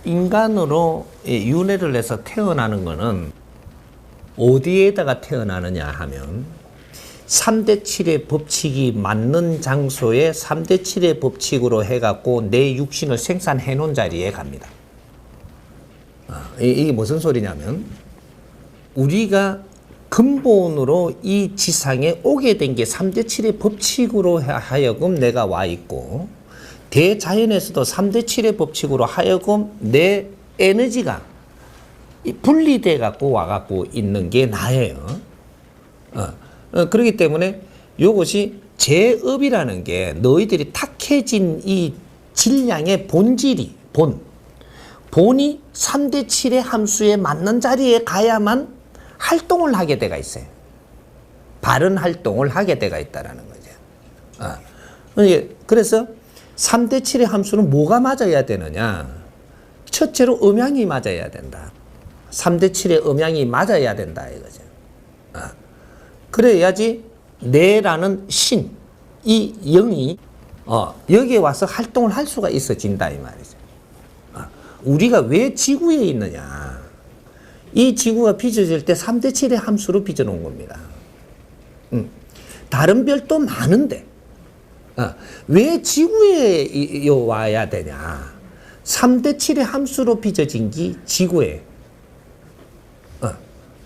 인간으로 윤회를 해서 태어나는 것은 어디에다가 태어나느냐 하면 3대 7의 법칙이 맞는 장소에 3대 7의 법칙으로 해갖고 내 육신을 생산해 놓은 자리에 갑니다. 이게 무슨 소리냐면 우리가 근본으로 이 지상에 오게 된 게 3대 7의 법칙으로 하여금 내가 와 있고, 대자연에서도 3대 7의 법칙으로 하여금 내 에너지가 분리돼 갖고 와 갖고 있는 게 나예요. 그렇기 때문에 이것이 제업이라는 게 너희들이 탁해진 이 질량의 본질이 본이 3대 7의 함수에 맞는 자리에 가야만 활동을 하게 돼가 있어요. 바른 활동을 하게 돼가 있다라는 거죠. 그래서 3대 7의 함수는 뭐가 맞아야 되느냐? 첫째로 음양이 맞아야 된다. 3대 7의 음양이 맞아야 된다 이거죠. 그래야지 내라는 신, 이 영이 여기에 와서 활동을 할 수가 있어진다 이 말이죠. 우리가 왜 지구에 있느냐? 이 지구가 빚어질 때 3대 7의 함수로 빚어놓은 겁니다. 다른 별도 많은데 왜 지구에 와야 되냐? 3대 7의 함수로 빚어진 게 지구에.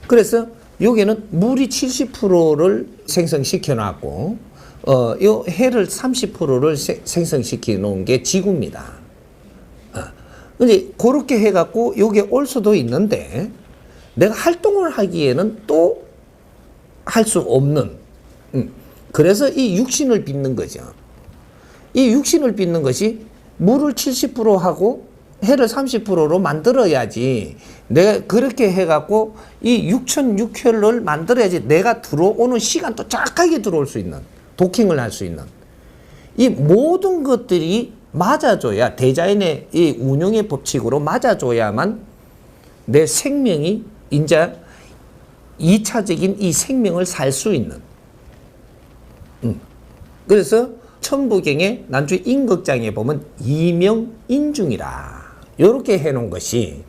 그래서 여기는 물이 70%를 생성시켜 놨고 요 해를 30%를 생성시켜 놓은 게 지구입니다. 근데 그렇게 해갖고 여기에 올 수도 있는데 내가 활동을 하기에는 또 할 수 없는, 그래서 이 육신을 빚는 거죠. 이 육신을 빚는 것이 물을 70% 하고 해를 30%로 만들어야지, 내가 그렇게 해갖고 이 6,6혈을 만들어야지 내가 들어오는 시간도 정확하게 들어올 수 있는, 도킹을 할 수 있는 이 모든 것들이 맞아줘야, 대자연의 이 운영의 법칙으로 맞아줘야만 내 생명이 이제 2차적인 이 생명을 살 수 있는. 그래서 천부경의 난주 임극장에 보면 이명인중이라 이렇게 해놓은 것이,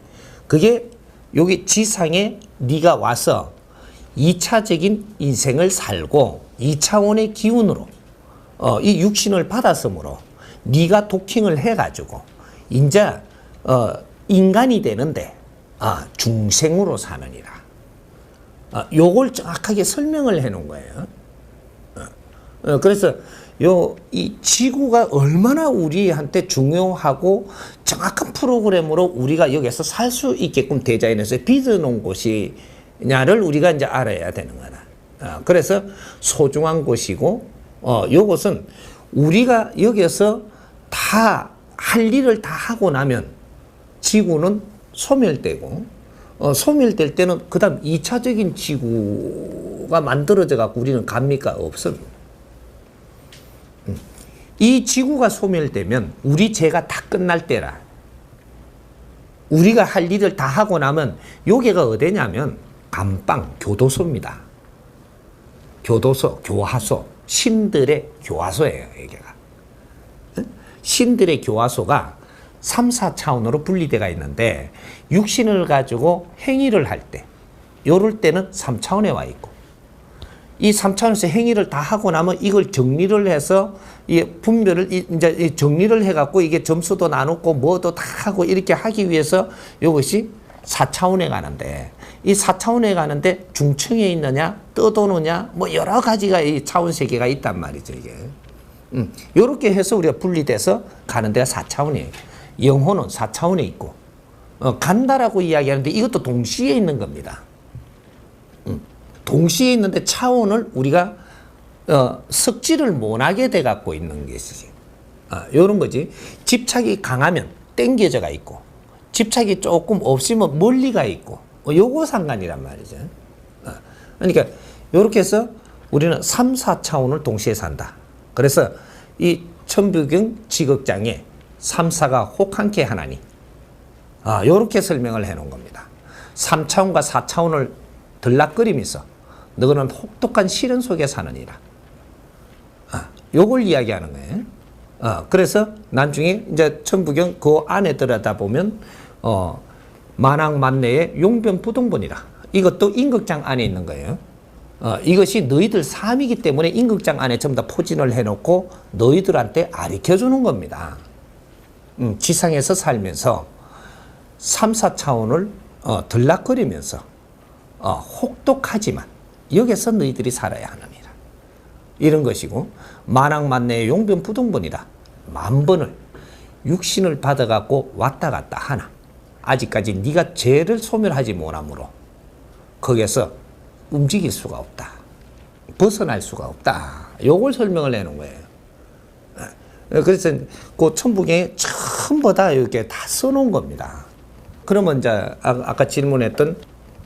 그게 여기 지상에 네가 와서 2차적인 인생을 살고 2차원의 기운으로 이 육신을 받았으므로 네가 도킹을 해가지고 이제 인간이 되는데 중생으로 사느니라. 요걸 정확하게 설명을 해놓은 거예요. 그래서 이 지구가 얼마나 우리한테 중요하고 정확한 프로그램으로 우리가 여기서 살 수 있게끔 대자연에서 빚어놓은 곳이냐를 우리가 이제 알아야 되는 거다. 그래서 소중한 곳이고, 요것은 우리가 여기서 다 할 일을 다 하고 나면 지구는 소멸되고, 소멸될 때는 그 다음 2차적인 지구가 만들어져 갖고 우리는 갑니까? 없습니다. 이 지구가 소멸되면 우리 죄가 다 끝날 때라. 우리가 할 일을 다 하고 나면 여기가 어디냐면 감방, 교도소입니다. 교도소, 교화소, 신들의 교화소예요. 여기가. 신들의 교화소가 3, 4차원으로 분리되어 있는데, 육신을 가지고 행위를 할 때, 요럴 때는 3차원에 와 있고, 이 3차원에서 행위를 다 하고 나면 이걸 정리를 해서 이 분별을 이제 정리를 해갖고 이게 점수도 나누고 뭐도 다 하고 이렇게 하기 위해서 이것이 4차원에 가는데, 이 4차원에 가는데 중층에 있느냐 떠도느냐 뭐 여러 가지가 이 차원 세계가 있단 말이죠. 이게 요렇게 해서 우리가 분리돼서 가는 데가 4차원이에요. 영혼은 4차원에 있고 간다라고 이야기하는데 이것도 동시에 있는 겁니다. 동시에 있는데 차원을 우리가 섞지를 못하게 돼 갖고 있는 것이지. 요런 거지. 집착이 강하면 땡겨져가 있고, 집착이 조금 없으면 멀리가 있고, 요거 상관이란 말이죠. 그러니까 요렇게 해서 우리는 3, 4차원을 동시에 산다. 그래서 이 천부경 지극장에 3, 4가 혹한케 하나니, 요렇게 설명을 해 놓은 겁니다. 3차원과 4차원을 들락거리면서 너는 혹독한 시련 속에 사느니라. 요걸 이야기하는 거예요. 그래서 나중에 이제 천부경 그 안에 들어다 보면 만왕 만내의 용변부동본이라. 이것도 임극장 안에 있는 거예요. 이것이 너희들 삶이기 때문에 임극장 안에 전부 다 포진을 해놓고 너희들한테 가르쳐 주는 겁니다. 지상에서 살면서 3, 4차원을 들락거리면서 혹독하지만 여기서 너희들이 살아야 합니다. 이런 것이고, 만왕만내의 용변부동본이다. 만번을 육신을 받아갖고 왔다 갔다 하나 아직까지 네가 죄를 소멸하지 못하므로 거기에서 움직일 수가 없다. 벗어날 수가 없다. 요걸 설명을 해놓은 거예요. 그래서 그 천부경에 전부 다 이렇게 다 써놓은 겁니다. 그러면 이제 아까 질문했던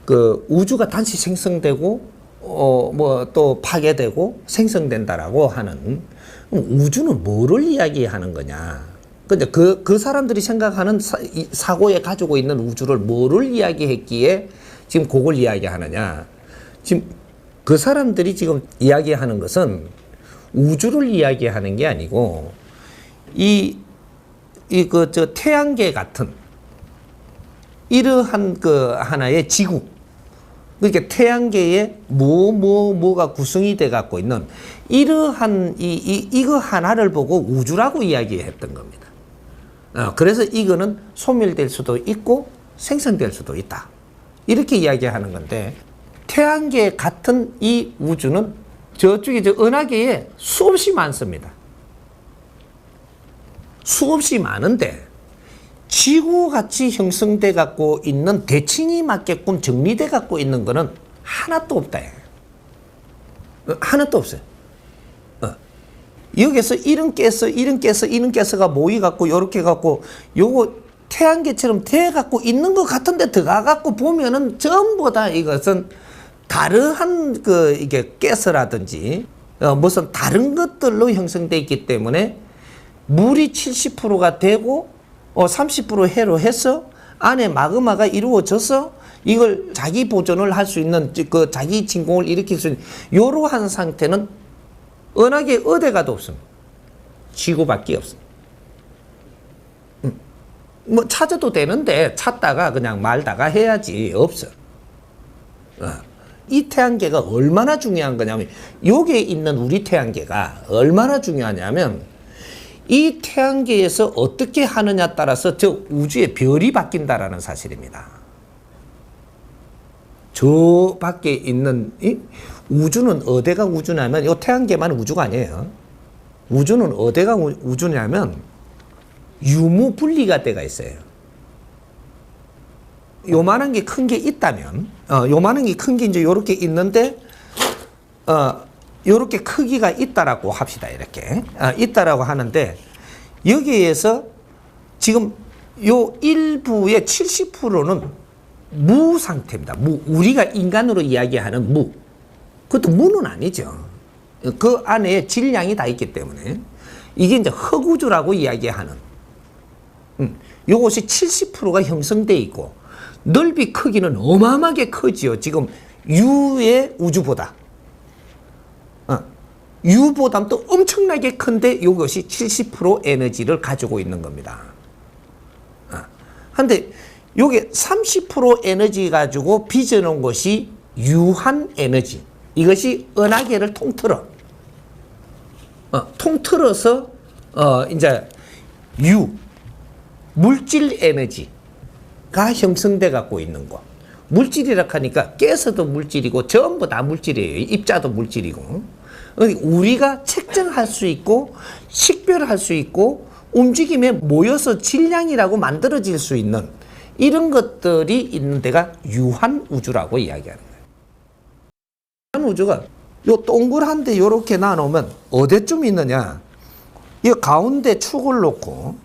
그 우주가 단시 생성되고 뭐 또 파괴되고 생성된다라고 하는, 우주는 뭐를 이야기하는 거냐? 근데 그 사람들이 생각하는 사고에 가지고 있는 우주를 뭐를 이야기했기에 지금 그걸 이야기하느냐? 지금 그 사람들이 지금 이야기하는 것은 우주를 이야기하는 게 아니고 저 태양계 같은 이러한 그 하나의 지구, 그러니까 태양계에 뭐가 구성이 돼 갖고 있는 이러한 이거 하나를 보고 우주라고 이야기했던 겁니다. 그래서 이거는 소멸될 수도 있고 생성될 수도 있다. 이렇게 이야기하는 건데, 태양계 같은 이 우주는 저쪽에 저 은하계에 수없이 많습니다. 수없이 많은데 지구같이 형성돼 갖고 있는, 대칭이 맞게끔 정리돼 갖고 있는 거는 하나도 없다. 하나도 없어요. 여기서 이런 가스가 모이 갖고 요렇게 갖고 요거 태양계처럼 돼 갖고 있는 것 같은데 들어가 갖고 보면은 전부 다 이것은 다르한 이게 가스라든지 무슨 다른 것들로 형성돼 있기 때문에 물이 70%가 되고 30% 해로 해서 안에 마그마가 이루어져서 이걸 자기 보존을 할 수 있는, 그 자기 진공을 일으킬 수 있는 이러한 상태는 은하계 어디 가도 없습니다. 지구밖에 없습니다. 뭐 찾아도 되는데 찾다가 그냥 말다가 해야지. 없어. 이 태양계가 얼마나 중요한 거냐면, 여기에 있는 우리 태양계가 얼마나 중요하냐면, 이 태양계에서 어떻게 하느냐 따라서 저 우주의 별이 바뀐다라는 사실입니다. 저 밖에 있는 우주는 어디가 우주냐면, 이 태양계만 우주가 아니에요. 우주는 어디가 우주냐면 유무분리가 때가 있어요. 요만한 게 큰 게 있다면, 요만한 게 큰 게 이제 요렇게 있는데, 요렇게 크기가 있다라고 합시다. 이렇게. 있다라고 하는데, 여기에서 지금 요 일부의 70%는 무 상태입니다. 우리가 인간으로 이야기하는 무. 그것도 무는 아니죠. 그 안에 질량이 다 있기 때문에. 이게 이제 흑우주라고 이야기하는. 요것이 70%가 형성되어 있고, 넓이 크기는 어마어마하게 크지요. 지금 유의 우주보다. 유보다 또 엄청나게 큰데 이것이 70% 에너지를 가지고 있는 겁니다. 근데 요게 30% 에너지 가지고 빚어놓은 것이 유한 에너지. 이것이 은하계를 통틀어서 이제 물질 에너지가 형성돼 갖고 있는 거. 물질이라 하니까 가스도 물질이고 전부 다 물질이에요. 입자도 물질이고. 우리가 측정할 수 있고 식별할 수 있고 움직임에 모여서 질량이라고 만들어질 수 있는 이런 것들이 있는 데가 유한우주라고 이야기하는 거예요. 유한우주가 요 동그란데 요렇게 나누면 어디쯤 있느냐, 이 가운데 축을 놓고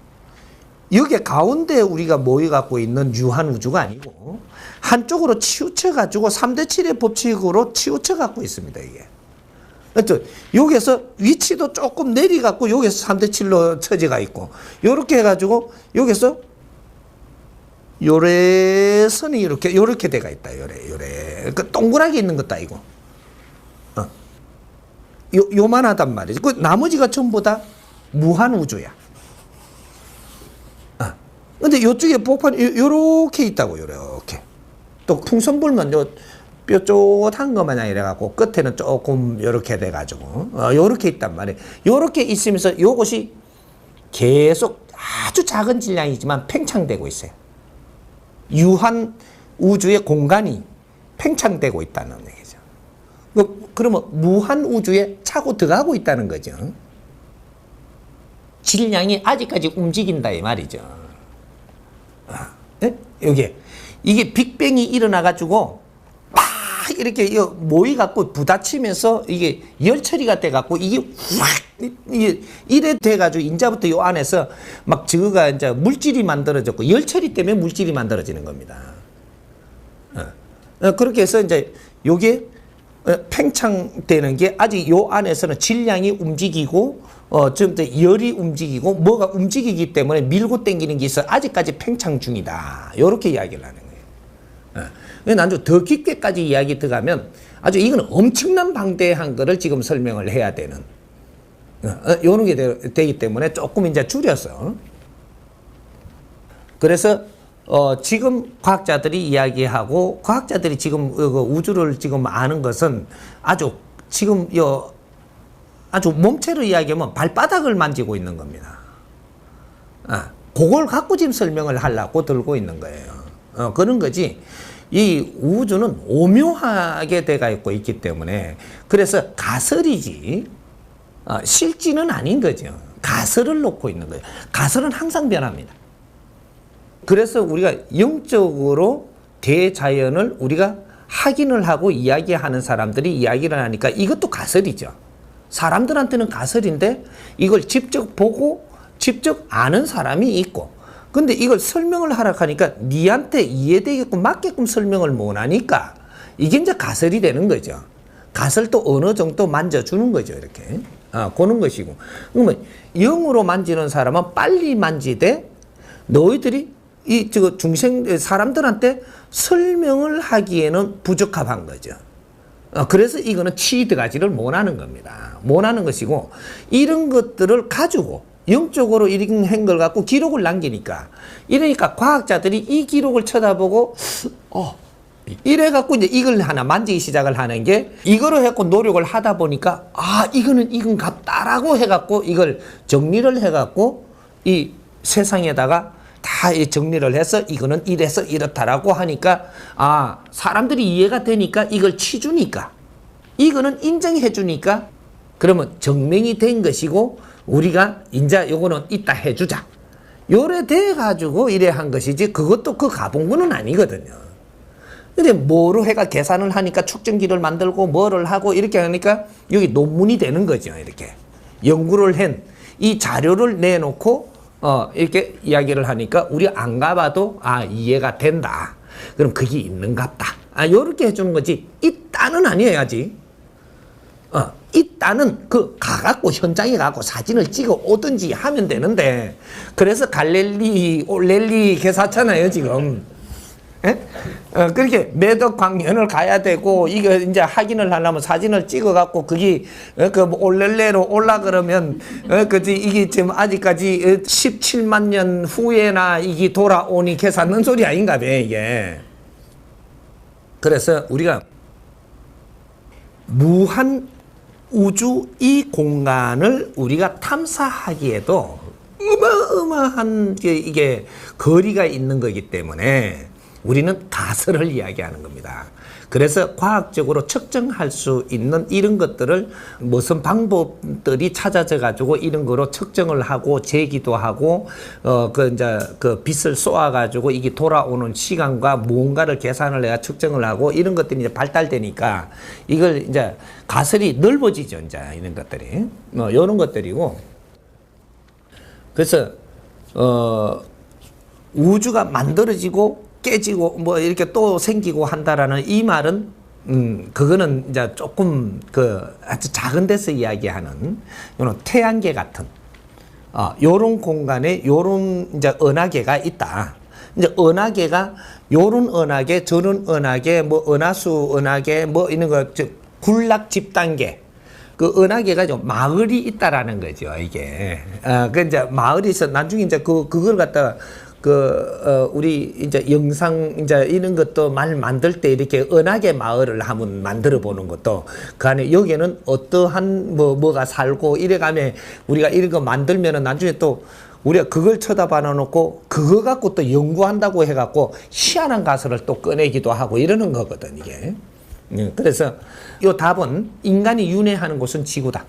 여기 가운데 우리가 모여 갖고 있는 유한우주가 아니고 한쪽으로 치우쳐 가지고 3대7의 법칙으로 치우쳐 갖고 있습니다. 이게 여기에서 위치도 조금 내려갖고 여기에서 3대7로 처지가 있고, 요렇게 해가지고 여기서 요래선이 요렇게 돼가 있다. 요래. 그 동그랗게 있는 것다, 이거. 요만하단 말이지. 그 나머지가 전부 다 무한 우주야. 근데 요쪽에 복판 요렇게 있다고, 요렇게. 또 풍선 불면 요 뾰족한 거 마냥 이래갖고 끝에는 조금 요렇게 돼가지고, 요렇게 있단 말이에요. 요렇게 있으면서 요것이 계속 아주 작은 질량이지만 팽창되고 있어요. 유한 우주의 공간이 팽창되고 있다는 얘기죠. 그러면 무한 우주에 차고 들어가고 있다는 거죠. 질량이 아직까지 움직인다 이 말이죠. 이게 빅뱅이 일어나가지고 막 이렇게 모이갖고 부딪히면서 이게 열 처리가 돼갖고 이게 확 이래 돼가지고 인자부터 요 안에서 막 저거가 이제 물질이 만들어졌고 열 처리 때문에 물질이 만들어지는 겁니다. 그렇게 해서 이제 요게 팽창되는 게 아직 요 안에서는 질량이 움직이고 좀 더 열이 움직이고 뭐가 움직이기 때문에 밀고 당기는 게 있어 아직까지 팽창 중이다. 요렇게 이야기를 하는 거예요. 나중에 더 깊게까지 이야기 들어가면 아주 이거는 엄청난 방대한 거를 지금 설명을 해야 되는 요런 게 되기 때문에 조금 이제 줄였어. 그래서 지금 과학자들이 이야기하고 과학자들이 지금 우주를 지금 아는 것은 아주 지금 아주 몸체로 이야기하면 발바닥을 만지고 있는 겁니다. 그걸 갖고 지금 설명을 하려고 들고 있는 거예요. 그런 거지. 이 우주는 오묘하게 돼가 있고 있기 때문에 그래서 가설이지 실지는 아닌 거죠. 가설을 놓고 있는 거예요. 가설은 항상 변합니다. 그래서 우리가 영적으로 대자연을 우리가 확인을 하고 이야기하는 사람들이 이야기를 하니까 이것도 가설이죠. 사람들한테는 가설인데 이걸 직접 보고 직접 아는 사람이 있고 근데 이걸 설명을 하라 하니까 니한테 이해되게끔 맞게끔 설명을 못 하니까 이게 이제 가설이 되는 거죠. 가설도 어느 정도 만져주는 거죠. 이렇게 그런 것이고 그러면 영으로 만지는 사람은 빨리 만지되 너희들이 중생 사람들한테 설명을 하기에는 부적합한 거죠. 그래서 이거는 치 들어가지를 못하는 겁니다. 못하는 것이고 이런 것들을 가지고 영적으로 이런 걸 갖고 기록을 남기니까 이러니까 과학자들이 이 기록을 쳐다보고 이래 갖고 이제 이걸 하나 만지기 시작을 하는 게 이거로 해갖고 노력을 하다 보니까 이건 같다라고 해갖고 이걸 정리를 해갖고 이 세상에다가 다 정리를 해서 이거는 이래서 이렇다라고 하니까 사람들이 이해가 되니까 이걸 치주니까 이거는 인정해 주니까 그러면 증명이 된 것이고 우리가 이제 요거는 이따 해주자 요래 돼 가지고 이래 한 것이지 그것도 그 가본 거는 아니거든요. 근데 뭐로 해가 계산을 하니까 측정기를 만들고 뭐를 하고 이렇게 하니까 여기 논문이 되는 거죠. 이렇게 연구를 한 이 자료를 내놓고 이렇게 이야기를 하니까 우리 안 가봐도 이해가 된다. 그럼 그게 있는갑다. 요렇게 해주는 거지. 있다는 아니어야지. 있다는 가갖고 현장에 가고 사진을 찍어 오든지 하면 되는데 그래서 갈릴리 올렐리 개사잖아요 지금. 그렇게 매덕 광연을 가야 되고 이거 이제 확인을 하려면 사진을 찍어갖고 그게 올렐레로 올라 그러면 그지 이게 지금 아직까지 17만 년 후에나 이게 돌아오니 계산는 소리 아닌가 봐 이게. 그래서 우리가 무한 우주 이 공간을 우리가 탐사하기에도 어마어마한 이게 거리가 있는 거기 때문에 우리는 가설을 이야기하는 겁니다. 그래서 과학적으로 측정할 수 있는 이런 것들을 무슨 방법들이 찾아져 가지고 이런 거로 측정을 하고 재기도 하고 그 빛을 쏘아 가지고 이게 돌아오는 시간과 무언가를 계산을 해야 측정을 하고 이런 것들이 이제 발달되니까 이걸 이제 가설이 넓어지죠. 이제 이런 것들이 이런 것들이고 그래서 우주가 만들어지고 깨지고 뭐 이렇게 또 생기고 한다라는 이 말은 그거는 이제 조금 아주 작은 데서 이야기하는 요런 태양계 같은 요런 공간에 요런 이제 은하계가 있다. 이제 은하계가 요런 은하계 저런 은하계 뭐 은하수 은하계 뭐 이런 거 즉 군락 집단계 그 은하계가 좀 마을이 있다라는 거죠, 이게. 그 이제 마을에서 나중에 이제 그걸 갖다가 우리 이제 영상 이제 이런 것도 말 만들 때 이렇게 은하계 마을을 한번 만들어 보는 것도 그 안에 여기는 어떠한 뭐가 살고 이래가면 우리가 이런 거 만들면은 나중에 또 우리가 그걸 쳐다봐 놓고 그거 갖고 또 연구한다고 해갖고 희한한 가설을 또 꺼내기도 하고 이러는 거거든, 이게. 그래서 이 답은 인간이 윤회하는 곳은 지구다.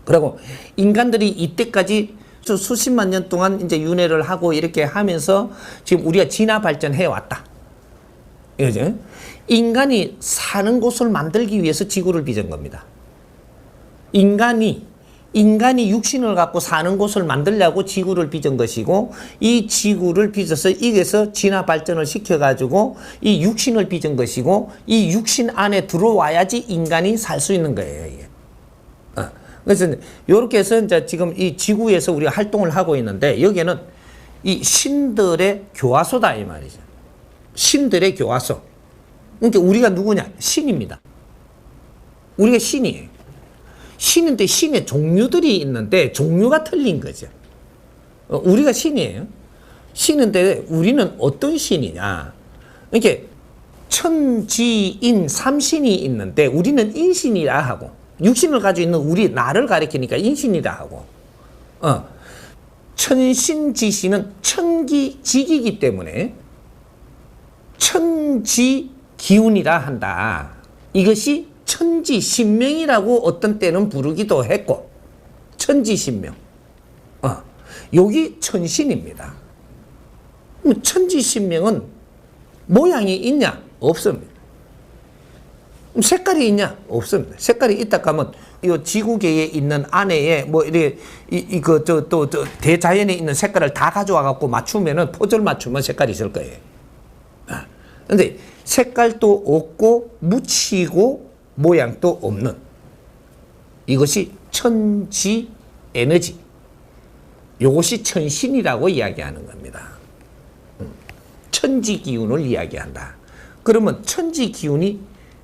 그리고 인간들이 이때까지 수십만 년 동안 이제 윤회를 하고 이렇게 하면서 지금 우리가 진화 발전해 왔다. 이거죠. 인간이 사는 곳을 만들기 위해서 지구를 빚은 겁니다. 인간이 육신을 갖고 사는 곳을 만들려고 지구를 빚은 것이고, 이 지구를 빚어서 이게서 진화 발전을 시켜가지고 이 육신을 빚은 것이고, 이 육신 안에 들어와야지 인간이 살 수 있는 거예요, 이게. 그래서 이렇게 해서 이제 지금 이 지구에서 우리가 활동을 하고 있는데, 여기에는 이 신들의 교화소다 이 말이죠. 신들의 교화소. 그러니까 우리가 누구냐? 신입니다. 우리가 신이에요. 신인데 신의 종류들이 있는데 종류가 틀린 거죠. 우리가 신이에요. 신인데 우리는 어떤 신이냐? 이렇게 천지인 삼신이 있는데 우리는 인신이라 하고, 육신을 가지고 있는 우리 나를 가리키니까 인신이라 하고, 천신지신은 천기직이기 때문에 천지기운이라 한다. 이것이 천지신명이라고 어떤 때는 부르기도 했고, 천지신명. 여기 천신입니다. 천지신명은 모양이 있냐? 없습니다. 색깔이 있냐? 없습니다. 색깔이 있다 하면 이 지구계에 있는 안에 뭐 이렇게 대자연에 있는 색깔을 다 가져와 갖고 맞추면은 포즈를 맞추면 색깔이 있을 거예요. 근데 색깔도 없고 묻히고 모양도 없는 이것이 천지 에너지. 이것이 천신이라고 이야기하는 겁니다. 천지 기운을 이야기한다. 그러면 천지 기운이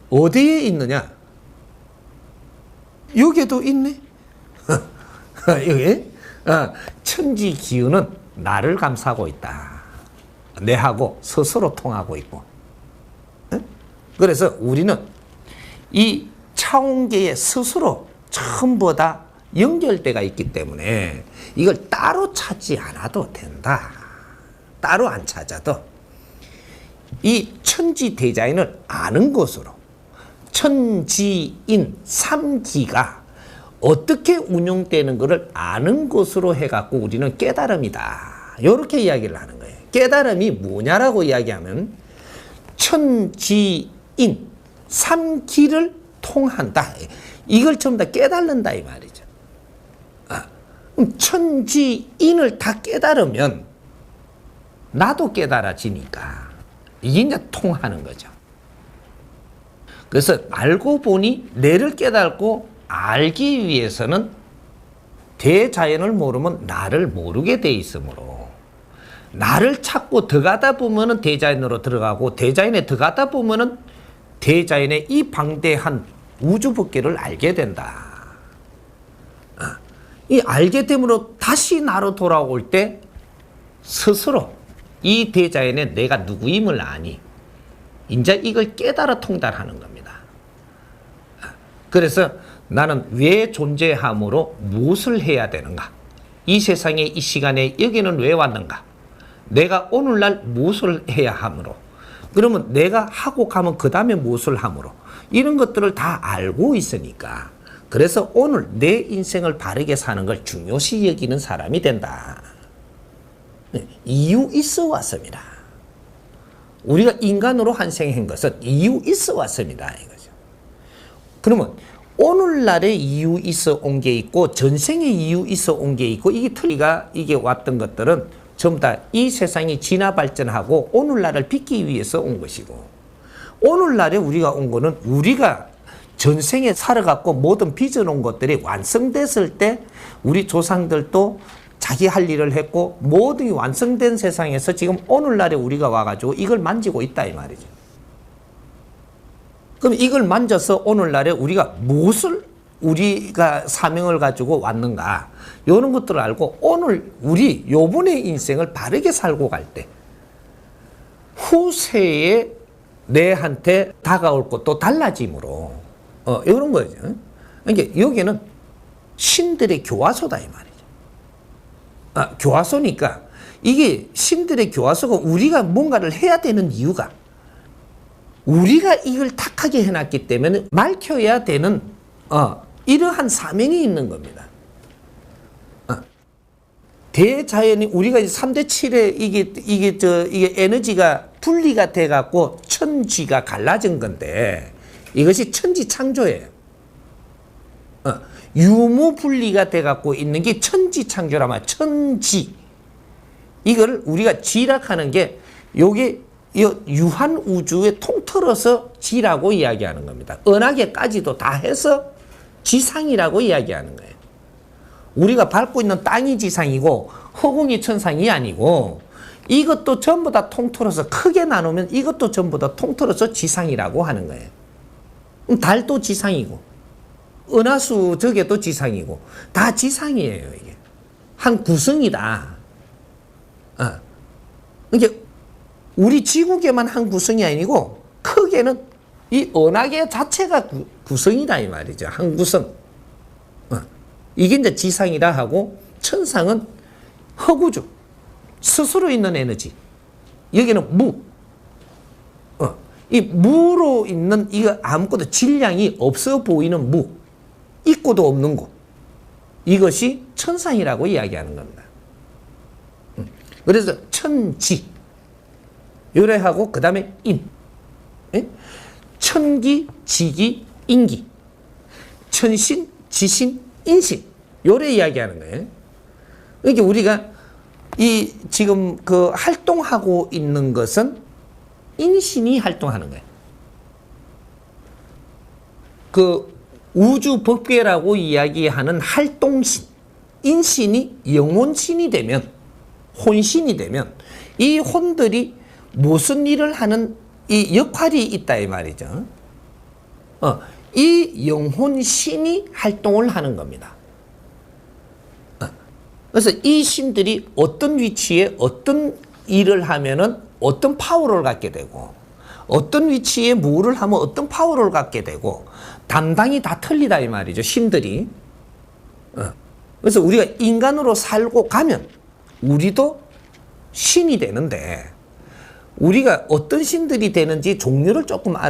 어디에 있느냐? 여기에도 있네. 여기 천지 기운은 나를 감싸고 있다. 내하고 스스로 통하고 있고. 그래서 우리는 이 차원계에 스스로 전부 다 연결되어 있기 때문에 이걸 따로 찾지 않아도 된다. 따로 안 찾아도 이 천지대자연을 아는 것으로 천지인 삼기가 어떻게 운용되는 것을 아는 것으로 해갖고 우리는 깨달음이다. 이렇게 이야기를 하는 거예요. 깨달음이 뭐냐라고 이야기하면 천지인 삼기를 통한다. 이걸 전부 다 깨달는다 이 말이죠. 그럼 천지인을 다 깨달으면 나도 깨달아지니까 이게 이제 통하는 거죠. 그래서 알고 보니 내를 깨닫고 알기 위해서는 대자연을 모르면 나를 모르게 돼 있으므로 나를 찾고 들어가다 보면은 대자연으로 들어가고 대자연에 들어가다 보면은 대자연의 이 방대한 우주 법계를 알게 된다. 이 알게 됨으로 다시 나로 돌아올 때 스스로 이 대자연에 내가 누구임을 아니 이제 이걸 깨달아 통달하는 겁니다. 그래서 나는 왜 존재함으로 무엇을 해야 되는가? 이 세상에 이 시간에 여기는 왜 왔는가? 내가 오늘날 무엇을 해야 하므로? 그러면 내가 하고 가면 그 다음에 무엇을 하므로? 이런 것들을 다 알고 있으니까 그래서 오늘 내 인생을 바르게 사는 걸 중요시 여기는 사람이 된다. 이유 있어 왔습니다. 우리가 인간으로 환생한 것은 이유 있어 왔습니다. 이거죠. 그러면 오늘날의 이유 있어 온 게 있고 전생의 이유 있어 온 게 있고 이게 틀리가 이게 왔던 것들은 전부 다 이 세상이 진화 발전하고 오늘날을 빚기 위해서 온 것이고 오늘날에 우리가 온 거는 우리가 전생에 살아갖고 모든 빚어놓은 것들이 완성됐을 때 우리 조상들도 자기 할 일을 했고 모든 완성된 세상에서 지금 오늘날에 우리가 와가지고 이걸 만지고 있다 이 말이죠. 그럼 이걸 만져서 오늘날에 우리가 무엇을 우리가 사명을 가지고 왔는가 이런 것들을 알고 오늘 우리 요번의 인생을 바르게 살고 갈 때 후세에 내한테 다가올 것도 달라짐으로 이런 거죠. 그러니까 여기는 신들의 교화소다 이 말이죠. 교화소니까 이게 신들의 교화소가 우리가 뭔가를 해야 되는 이유가 우리가 이걸 탁하게 해놨기 때문에 밝혀야 되는 이러한 사명이 있는 겁니다. 대자연이 우리가 이제 3대 7에 이게 에너지가 분리가 돼 갖고 천지가 갈라진 건데 이것이 천지 창조예요. 유무 분리가 돼 갖고 있는 게 천지 창조란 말이야. 천지. 이걸 우리가 지락하는 게 요게 유한 우주에 통틀어서 지라고 이야기하는 겁니다. 은하계까지도 다 해서 지상이라고 이야기하는 거예요. 우리가 밟고 있는 땅이 지상이고 허공이 천상이 아니고 이것도 전부 다 통틀어서 크게 나누면 이것도 전부 다 통틀어서 지상이라고 하는 거예요. 달도 지상이고 은하수 저게도 지상이고 다 지상이에요. 이게 한 구성이다. 그러니까 우리 지구계만 한 구성이 아니고 크게는 이 은하계 자체가 구성이다 이 말이죠. 한 구성. 이게 이제 지상이라 하고 천상은 허구주. 스스로 있는 에너지. 여기는 무. 이 무로 있는 이거 아무것도 질량이 없어 보이는 무. 있고도 없는 곳. 이것이 천상이라고 이야기하는 겁니다. 그래서 천지. 요래하고 그 다음에 인. 천기, 지기, 인기. 천신, 지신, 인신. 요래 이야기하는 거예요. 그러니까 우리가 이 지금 그 활동하고 있는 것은 인신이 활동하는 거예요. 그 우주 법궤라고 이야기하는 활동신, 인신이 영혼신이 되면, 혼신이 되면 이 혼들이 무슨 일을 하는 이 역할이 있다 이 말이죠. 이 영혼신이 활동을 하는 겁니다. 그래서 이 신들이 어떤 위치에 어떤 일을 하면은 어떤 파워를 갖게 되고 어떤 위치에 뭐를 하면 어떤 파워를 갖게 되고 담당이 다 틀리다 이 말이죠. 신들이. 그래서 우리가 인간으로 살고 가면 우리도 신이 되는데 우리가 어떤 신들이 되는지 종류를 조금